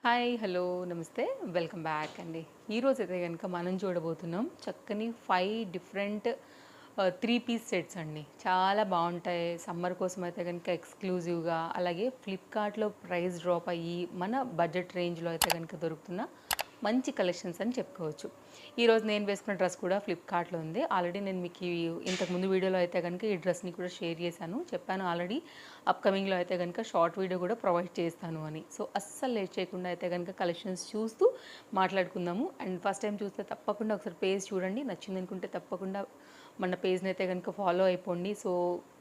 Hi hello నమస్తే welcome back అండి. ఈరోజు అయితే కనుక మనం చూడబోతున్నాం చక్కని 5 డిఫరెంట్ 3 పీస్ సెట్స్ అండి. చాలా బాగుంటాయి. సమ్మర్ కోసం అయితే కనుక ఎక్స్క్లూజివ్గా, అలాగే ఫ్లిప్కార్ట్లో ప్రైస్ డ్రాప్ అయ్యి మన బడ్జెట్ రేంజ్లో అయితే కనుక దొరుకుతున్న మంచి కలెక్షన్స్ అని చెప్పుకోవచ్చు. ఈరోజు నేను వేసుకున్న డ్రెస్ కూడా ఫ్లిప్కార్ట్లో ఉంది. ఆల్రెడీ నేను మీకు ఇంతకుముందు వీడియోలో అయితే కనుక ఈ డ్రెస్ని కూడా షేర్ చేశాను. చెప్పాను ఆల్రెడీ అప్కమింగ్లో అయితే కనుక షార్ట్ వీడియో కూడా ప్రొవైడ్ చేస్తాను అని. సో అస్సలు లేట్ చేయకుండా అయితే కనుక కలెక్షన్స్ చూస్తూ మాట్లాడుకుందాము. అండ్ ఫస్ట్ టైం చూస్తే తప్పకుండా ఒకసారి పేజ్ చూడండి. నచ్చింది అనుకుంటే తప్పకుండా మన పేజ్ని అయితే కనుక ఫాలో అయిపోండి. సో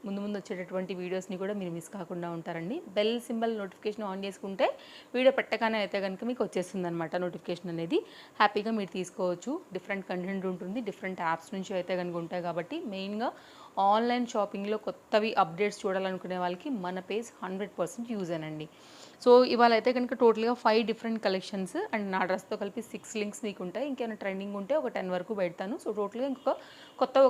ముందు ముందు వచ్చేటటువంటి వీడియోస్ని కూడా మీరు మిస్ కాకుండా ఉంటారండి. బెల్ సింబల్ నోటిఫికేషన్ ఆన్ చేసుకుంటే వీడియో పెట్టగానే అయితే కనుక మీకు వచ్చేస్తుంది అనమాట నోటిఫికేషన్ అనేది. హ్యాపీగా మీరు తీసుకోవచ్చు. డిఫరెంట్ కంటెంట్ ఉంటుంది, డిఫరెంట్ యాప్స్ నుంచి అయితే కనుక ఉంటాయి. కాబట్టి మెయిన్గా ఆన్లైన్ షాపింగ్లో కొత్తవి అప్డేట్స్ చూడాలనుకునే వాళ్ళకి మన పేజ్ 100% యూజ్ అనండి. సో ఇవాళ అయితే కనుక టోటల్గా 5 డిఫరెంట్ కలెక్షన్స్ అండ్ నా డ్రెస్తో కలిపి 6 లింక్స్ మీకు ఉంటాయి. ఇంకేమైనా ట్రెండింగ్ ఉంటే ఒక 10 వరకు పెడతాను. సో టోటల్గా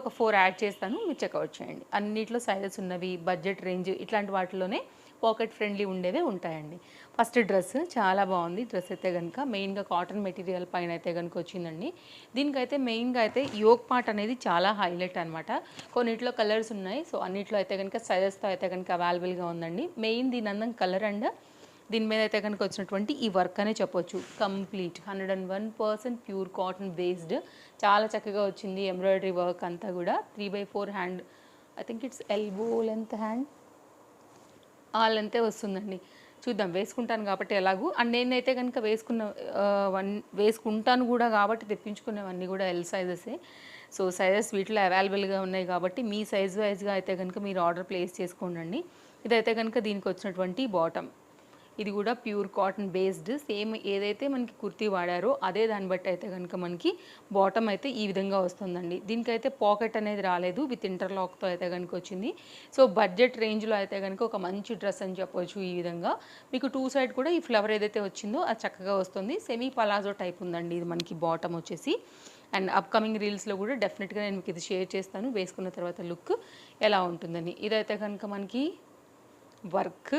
ఒక 4 యాడ్ చేస్తాను, మీరు చెక్అవుట్ చేయండి. అన్నిట్లో సైజెస్ ఉన్నవి, బడ్జెట్ రేంజ్ ఇట్లాంటి వాటిలోనే పాకెట్ ఫ్రెండ్లీ ఉండేవే ఉంటాయండి. ఫస్ట్ డ్రెస్ చాలా బాగుంది. డ్రెస్ అయితే కనుక మెయిన్గా కాటన్ మెటీరియల్ పైన అయితే కనుక వచ్చిందండి. దీనికైతే మెయిన్గా అయితే యోక్ పార్ట్ అనేది చాలా హైలైట్ అనమాట. కొన్నిట్లో కలర్స్ ఉన్నాయి. సో అన్నిట్లో అయితే కనుక సైజెస్తో అయితే కనుక అవైలబుల్గా ఉందండి. మెయిన్ దీని అందం కలర్ అండ్ దీని మీద అయితే కనుక వచ్చినటువంటి ఈ వర్క్ అనే చెప్పొచ్చు. కంప్లీట్ 101% ప్యూర్ కాటన్ బేస్డ్ చాలా చక్కగా వచ్చింది. ఎంబ్రాయిడరీ వర్క్ అంతా కూడా 3/4 hand, I think it's elbow length hand, ఆ లెంతే వస్తుందండి. చూద్దాం, వేసుకుంటాను కాబట్టి ఎలాగూ. అండ్ నేనైతే కనుక వేసుకుంటాను కూడా కాబట్టి తెప్పించుకునేవన్నీ కూడా ఎల్ సైజెసే. సో సైజెస్ వీటిలో అవైలబుల్గా ఉన్నాయి కాబట్టి మీ సైజ్ వైజ్గా అయితే కనుక మీరు ఆర్డర్ ప్లేస్ చేసుకోండి. ఇదైతే కనుక దీనికి వచ్చినటువంటి బాటమ్, ఇది కూడా ప్యూర్ కాటన్ బేస్డ్, సేమ్ ఏదైతే మనకి కుర్తీ వాడారో అదే దాన్ని బట్టి అయితే కనుక మనకి బాటమ్ అయితే ఈ విధంగా వస్తుందండి. దీనికైతే పాకెట్ అనేది రాలేదు, విత్ ఇంటర్లాక్తో అయితే కనుక వచ్చింది. సో బడ్జెట్ రేంజ్లో అయితే కనుక ఒక మంచి డ్రెస్ అని చెప్పవచ్చు. ఈ విధంగా మీకు 2 సైడ్ కూడా ఈ ఫ్లవర్ ఏదైతే వచ్చిందో అది చక్కగా వస్తుంది. సెమీ పలాజో టైప్ ఉందండి ఇది మనకి బాటమ్ వచ్చేసి. అండ్ అప్కమింగ్ రీల్స్లో కూడా డెఫినెట్గా నేను మీకు ఇది షేర్ చేస్తాను, వేసుకున్న తర్వాత లుక్ ఎలా ఉంటుందని. ఇదైతే కనుక మనకి వర్క్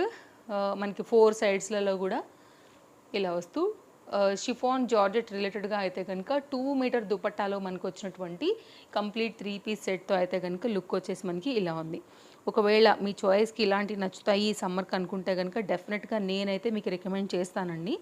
మనకి 4 సైడ్స్లలో కూడా ఇలా వస్తూ షిఫాన్ జార్జెట్ రిలేటెడ్గా అయితే కనుక 2 మీటర్ దుపట్టాలో మనకు వచ్చినటువంటి కంప్లీట్ 3 పీస్ సెట్తో అయితే కనుక లుక్ వచ్చేసి మనకి ఇలా ఉంది. ఒకవేళ మీ చాయిస్కి ఇలాంటివి నచ్చుతాయి సమ్మర్కి అనుకుంటే కనుక డెఫినెట్గా నేనైతే మీకు రికమెండ్ చేస్తానండి.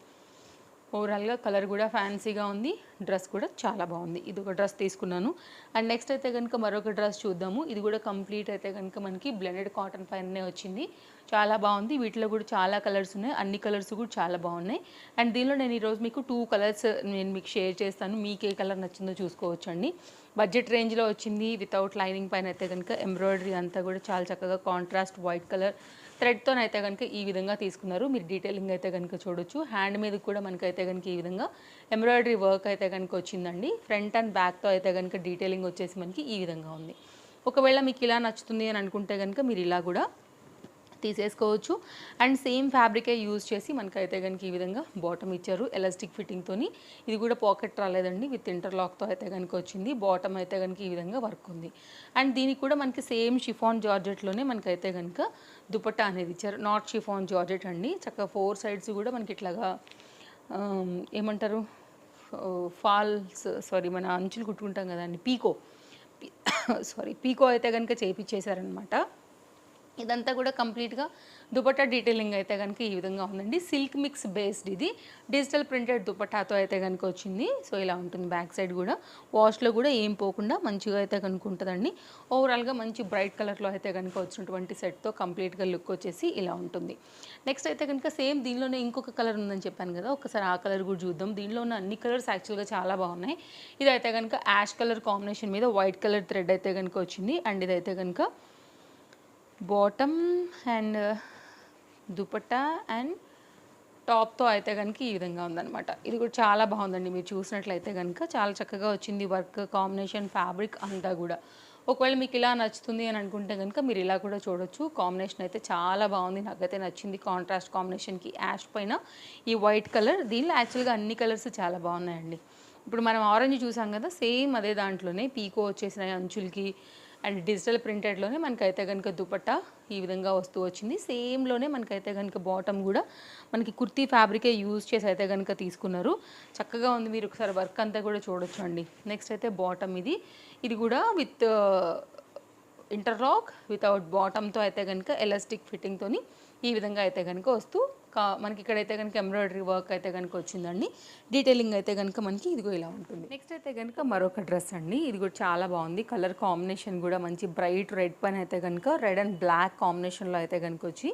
ఓవరాల్గా కలర్ కూడా ఫ్యాన్సీగా ఉంది, డ్రెస్ కూడా చాలా బాగుంది. ఇది ఒక డ్రెస్ తీసుకున్నాను. అండ్ నెక్స్ట్ అయితే కనుక మరొక డ్రెస్ చూద్దాము. ఇది కూడా కంప్లీట్ అయితే కనుక మనకి బ్లెండెడ్ కాటన్ పైననే వచ్చింది. చాలా బాగుంది. వీటిలో కూడా చాలా కలర్స్ ఉన్నాయి, అన్ని కలర్స్ కూడా చాలా బాగున్నాయి. అండ్ దీనిలో నేను ఈరోజు మీకు 2 కలర్స్ నేను మీకు షేర్ చేస్తాను. మీకు ఏ కలర్ నచ్చిందో చూసుకోవచ్చండి. బడ్జెట్ రేంజ్లో వచ్చింది. వితౌట్ లైనింగ్ పైన అయితే కనుక ఎంబ్రాయిడరీ అంతా కూడా చాలా చక్కగా కాంట్రాస్ట్ వైట్ కలర్ థ్రెడ్తోనైతే కనుక ఈ విధంగా తీసుకున్నారు. మీరు డీటెయిలింగ్ అయితే కనుక చూడొచ్చు. హ్యాండ్ మీద కూడా మనకైతే కనుక ఈ విధంగా ఎంబ్రాయిడరీ వర్క్ అయితే కనుక వచ్చిందండి. ఫ్రంట్ అండ్ బ్యాక్తో అయితే కనుక డీటెయిలింగ్ వచ్చేసి మనకి ఈ విధంగా ఉంది. ఒకవేళ మీకు ఇలా నచ్చుతుంది అని అనుకుంటే కనుక మీరు ఇలా కూడా తీసేసుకోవచ్చు. అండ్ సేమ్ ఫ్యాబ్రికే యూజ్ చేసి మనకైతే కనుక ఈ విధంగా బాటమ్ ఇచ్చారు ఎలాస్టిక్ ఫిట్టింగ్తోని. ఇది కూడా పాకెట్ రాలేదండి, విత్ ఇంటర్లాక్తో అయితే కనుక వచ్చింది. బాటమ్ అయితే కనుక ఈ విధంగా వర్క్ ఉంది. అండ్ దీనికి కూడా మనకి సేమ్ షిఫాన్ జార్జెట్లోనే మనకైతే కనుక దుపట్టా అనేది ఇచ్చారు. నాట్ షిఫాన్ జార్జెట్ అండి, చక్కగా 4 సైడ్స్ కూడా మనకి ఇట్లాగా ఏమంటారు ఫాల్స్, సారీ మన అంచులు కుట్టుకుంటాం కదండి, పీకో అయితే కనుక చేయించేశారనమాట. ఇదంతా కూడా కంప్లీట్గా దుపట్టా డీటెయిలింగ్ అయితే కనుక ఈ విధంగా ఉందండి. సిల్క్ మిక్స్ బేస్డ్, ఇది డిజిటల్ ప్రింటెడ్ దుపట్టాతో అయితే కనుక వచ్చింది. సో ఇలా ఉంటుంది. బ్యాక్ సైడ్ కూడా వాష్లో కూడా ఏం పోకుండా మంచిగా అయితే కనుక ఉంటుందండి. ఓవరాల్గా మంచి బ్రైట్ కలర్లో అయితే కనుక వచ్చినటువంటి సెట్తో కంప్లీట్గా లుక్ వచ్చేసి ఇలా ఉంటుంది. నెక్స్ట్ అయితే కనుక సేమ్ దీనిలోనే ఇంకొక కలర్ ఉందని చెప్పాను కదా, ఒకసారి ఆ కలర్ కూడా చూద్దాం. దీనిలో ఉన్న అన్ని కలర్స్ యాక్చువల్గా చాలా బాగున్నాయి. ఇదైతే కనుక యాష్ కలర్ కాంబినేషన్ మీద వైట్ కలర్ థ్రెడ్ అయితే కనుక వచ్చింది. అండ్ ఇదైతే కనుక బాటమ్ అండ్ దుపట్టా అండ్ టాప్తో అయితే కనుక ఈ విధంగా ఉందన్నమాట. ఇది కూడా చాలా బాగుందండి. మీరు చూసినట్లయితే కనుక చాలా చక్కగా వచ్చింది వర్క్, కాంబినేషన్, ఫ్యాబ్రిక్ అంతా కూడా. ఒకవేళ మీకు ఇలా నచ్చుతుంది అని అనుకుంటే కనుక మీరు ఇలా కూడా చూడొచ్చు. కాంబినేషన్ అయితే చాలా బాగుంది, నాకైతే నచ్చింది. కాంట్రాస్ట్ కాంబినేషన్కి యాష్ పైన ఈ వైట్ కలర్. దీనిలో యాక్చువల్గా అన్ని కలర్స్ చాలా బాగున్నాయండి. ఇప్పుడు మనం ఆరెంజ్ చూసాం కదా, సేమ్ అదే దాంట్లోనే పీకో వచ్చేసినాయి అంచులకి. అండ్ డిజిటల్ ప్రింటెడ్లోనే మనకైతే కనుక దుపట్టా ఈ విధంగా వస్తూ వచ్చింది. సేమ్లోనే మనకైతే కనుక బాటమ్ కూడా మనకి కుర్తీ ఫ్యాబ్రికే యూజ్ చేసి అయితే కనుక తీసుకున్నారు. చక్కగా ఉంది, మీరు ఒకసారి వర్క్ అంతా కూడా చూడొచ్చు అండి. నెక్స్ట్ అయితే బాటమ్ ఇది కూడా విత్ ఇంటర్లాక్ వితౌట్ బాటమ్తో అయితే కనుక ఎలాస్టిక్ ఫిట్టింగ్తోని ఈ విధంగా అయితే కనుక వస్తూ మనకి ఇక్కడైతే కనుక ఎంబ్రాయిడరీ వర్క్ అయితే కనుక వచ్చిందండి. డీటెయిలింగ్ అయితే కనుక మనకి ఇదిగో ఇలా ఉంటుంది. నెక్స్ట్ అయితే కనుక మరొక డ్రెస్ అండి. ఇది కూడా చాలా బాగుంది. కలర్ కాంబినేషన్ కూడా మంచి బ్రైట్ రెడ్ పైన అయితే కనుక రెడ్ అండ్ బ్లాక్ కాంబినేషన్లో అయితే కనుక వచ్చి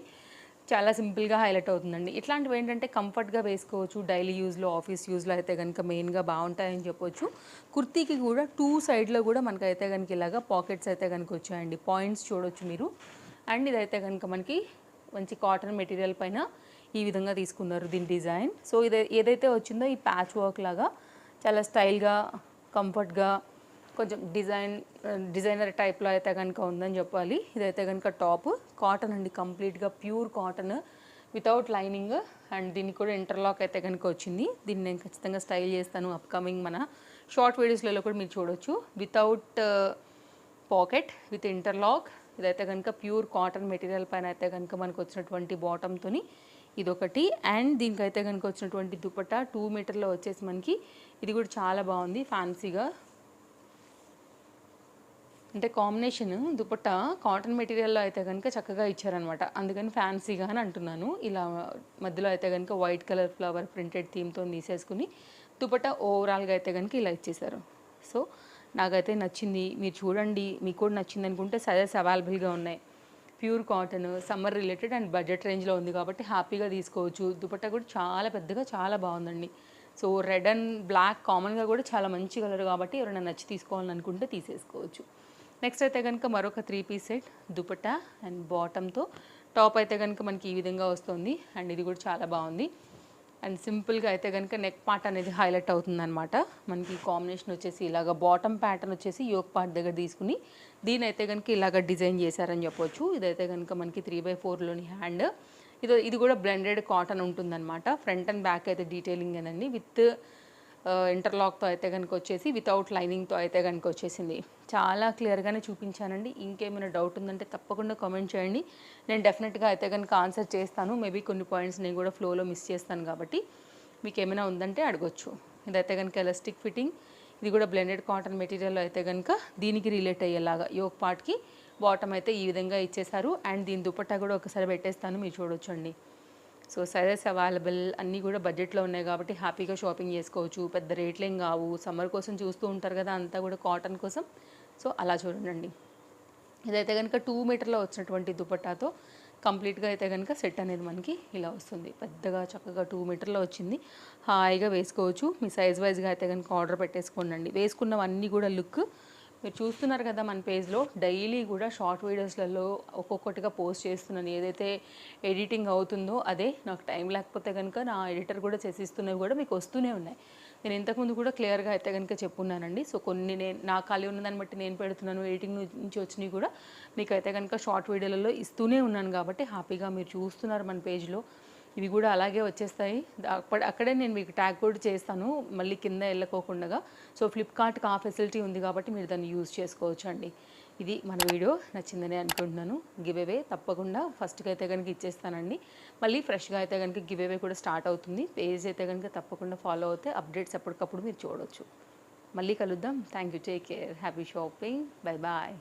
చాలా సింపుల్గా హైలైట్ అవుతుందండి. ఇట్లాంటివి ఏంటంటే కంఫర్ట్గా వేసుకోవచ్చు, డైలీ యూజ్లో ఆఫీస్ యూజ్లో అయితే కనుక మెయిన్గా బాగుంటాయని చెప్పొచ్చు. కుర్తీకి కూడా 2 సైడ్లో కూడా మనకైతే కనుక ఇలాగా పాకెట్స్ అయితే కనుక వచ్చాయండి. పాయింట్స్ చూడొచ్చు మీరు. అండ్ ఇదైతే కనుక మనకి మంచి కాటన్ మెటీరియల్ పైన ఈ విధంగా తీసుకున్నారు దీని డిజైన్. సో ఏదైతే వచ్చిందో ఈ ప్యాచ్ వర్క్ లాగా చాలా స్టైల్గా కంఫర్ట్గా కొంచెం డిజైనర్ టైప్లో అయితే కనుక ఉందని చెప్పాలి. ఇదైతే కనుక టాప్ కాటన్ అండి, కంప్లీట్గా pure cotton without lining. And దీనికి కూడా ఇంటర్లాక్ అయితే కనుక వచ్చింది. దీన్ని నేను ఖచ్చితంగా స్టైల్ చేస్తాను అప్కమింగ్ మన షార్ట్ వీడియోస్లలో కూడా మీరు చూడొచ్చు. Without pocket with interlock. ఇదైతే కనుక ప్యూర్ కాటన్ మెటీరియల్ పైన అయితే కనుక మనకు వచ్చినటువంటి బాటమ్తోని ఇదొకటి. అండ్ దీనికైతే కనుక వచ్చినటువంటి దుపట్టా 2 మీటర్లో వచ్చేసి మనకి ఇది కూడా చాలా బాగుంది, ఫ్యాన్సీగా. అంటే కాంబినేషన్ దుపట్టా కాటన్ మెటీరియల్లో అయితే కనుక చక్కగా ఇచ్చారనమాట, అందుకని ఫ్యాన్సీగా అని అంటున్నాను. ఇలా మధ్యలో అయితే కనుక వైట్ కలర్ ఫ్లవర్ ప్రింటెడ్ థీమ్తో తీసేసుకుని దుపట్టా ఓవరాల్గా అయితే కనుక ఇలా ఇచ్చేసారు. సో నాకైతే నచ్చింది, మీరు చూడండి, మీకు కూడా నచ్చింది అనుకుంటే సైజెస్ అవైలబుల్గా ఉన్నాయి. Pure cotton, summer related and budget రేంజ్లో ఉంది కాబట్టి హ్యాపీగా తీసుకోవచ్చు. దుపట్టా కూడా చాలా పెద్దగా చాలా బాగుందండి. సో రెడ్ అండ్ బ్లాక్ కామన్గా కూడా చాలా మంచి కలర్ కాబట్టి ఎవరైనా నచ్చి తీసుకోవాలని అనుకుంటే తీసేసుకోవచ్చు. నెక్స్ట్ అయితే కనుక మరొక 3 పీస్ సెట్ దుపట్టా అండ్ బాటమ్తో టాప్ అయితే కనుక మనకి ఈ విధంగా వస్తుంది. అండ్ ఇది కూడా చాలా బాగుంది. అండ్ సింపుల్గా అయితే కనుక నెక్ పార్ట్ అనేది హైలైట్ అవుతుందన్నమాట. మనకి కాంబినేషన్ వచ్చేసి ఇలాగ బాటమ్ ప్యాటర్న్ వచ్చేసి యోక్ పార్ట్ దగ్గర తీసుకుని దీని అయితే కనుక ఇలాగ డిజైన్ చేశారని చెప్పొచ్చు. ఇదైతే కనుక మనకి 3/4లోని హ్యాండ్. ఇది కూడా బ్లెండెడ్ కాటన్ ఉంటుందన్నమాట. ఫ్రంట్ అండ్ బ్యాక్ అయితే డీటెయిలింగ్ ఏనండి, విత్ ఇంటర్లాక్తో అయితే కనుక వచ్చేసి వితౌట్ లైనింగ్తో అయితే కనుక వచ్చేసింది. చాలా క్లియర్గానే చూపించానండి. ఇంకేమైనా డౌట్ ఉందంటే తప్పకుండా కామెంట్ చేయండి, నేను డెఫినెట్గా అయితే కనుక ఆన్సర్ చేస్తాను. మేబీ కొన్ని పాయింట్స్ నేను కూడా ఫ్లోలో మిస్ చేస్తాను కాబట్టి మీకు ఏమైనా ఉందంటే అడగొచ్చు. ఇదైతే కనుక ఎలాస్టిక్ ఫిట్టింగ్, ఇది కూడా బ్లెండెడ్ కాటన్ మెటీరియల్ అయితే కనుక దీనికి రిలేట్ అయ్యేలాగా యోక్ పార్ట్కి బాటమ్ అయితే ఈ విధంగా ఇచ్చేసారు. అండ్ దీని దుపట్టా కూడా ఒకసారి పెట్టేస్తాను, మీరు చూడొచ్చండి. సో సైజెస్ అవైలబుల్ అన్నీ కూడా బడ్జెట్లో ఉన్నాయి కాబట్టి హ్యాపీగా షాపింగ్ చేసుకోవచ్చు. పెద్ద రేట్లేం కావు, సమ్మర్ కోసం చూస్తూ ఉంటారు కదా అంతా కూడా కాటన్ కోసం. సో అలా చూడండి. ఇదైతే కనుక 2 మీటర్లో వచ్చినటువంటి దుపట్టాతో కంప్లీట్గా అయితే కనుక సెట్ అనేది మనకి ఇలా వస్తుంది. పెద్దగా చక్కగా 2 మీటర్లో వచ్చింది, హాయిగా వేసుకోవచ్చు. మీ సైజ్ వైజ్గా అయితే కనుక ఆర్డర్ పెట్టేసుకోండి. వేసుకున్నవన్నీ కూడా లుక్ మీరు చూస్తున్నారు కదా మన పేజ్లో డైలీ కూడా షార్ట్ వీడియోస్లలో ఒక్కొక్కటిగా పోస్ట్ చేస్తున్నాను. ఏదైతే ఎడిటింగ్ అవుతుందో అదే, నాకు టైం లేకపోతే కనుక నా ఎడిటర్ కూడా చేసిస్తున్నవి కూడా మీకు వస్తూనే ఉన్నాయి. నేను ఇంతకుముందు కూడా క్లియర్గా అయితే కనుక చెప్పున్నానండి. సో కొన్ని నా ఖాళీ ఉన్నదాన్ని బట్టి నేను పెడుతున్నాను, ఎడిటింగ్ నుంచి వచ్చినవి కూడా మీకు అయితే కనుక షార్ట్ వీడియోలలో ఇస్తూనే ఉన్నాను కాబట్టి హ్యాపీగా మీరు చూస్తున్నారు మన పేజ్లో. ఇవి కూడా అలాగే వచ్చేస్తాయి. అక్కడే నేను మీకు ట్యాగ్ కూడా చేస్తాను మళ్ళీ కింద వెళ్ళకోకుండా. సో ఫ్లిప్కార్ట్కి ఆ ఫెసిలిటీ ఉంది కాబట్టి మీరు దాన్ని యూజ్ చేసుకోవచ్చు అండి. ఇది మన వీడియో నచ్చిందని అనుకుంటున్నాను. గివ్ అవే తప్పకుండా ఫస్ట్కి అయితే కనుక ఇచ్చేస్తానండి. మళ్ళీ ఫ్రెష్గా అయితే కనుక గివ్ అవే కూడా స్టార్ట్ అవుతుంది. పేజ్ అయితే కనుక తప్పకుండా ఫాలో అవుతే అప్డేట్స్ ఎప్పటికప్పుడు మీరు చూడవచ్చు. మళ్ళీ కలుద్దాం. Thank you, take care, happy shopping, bye bye.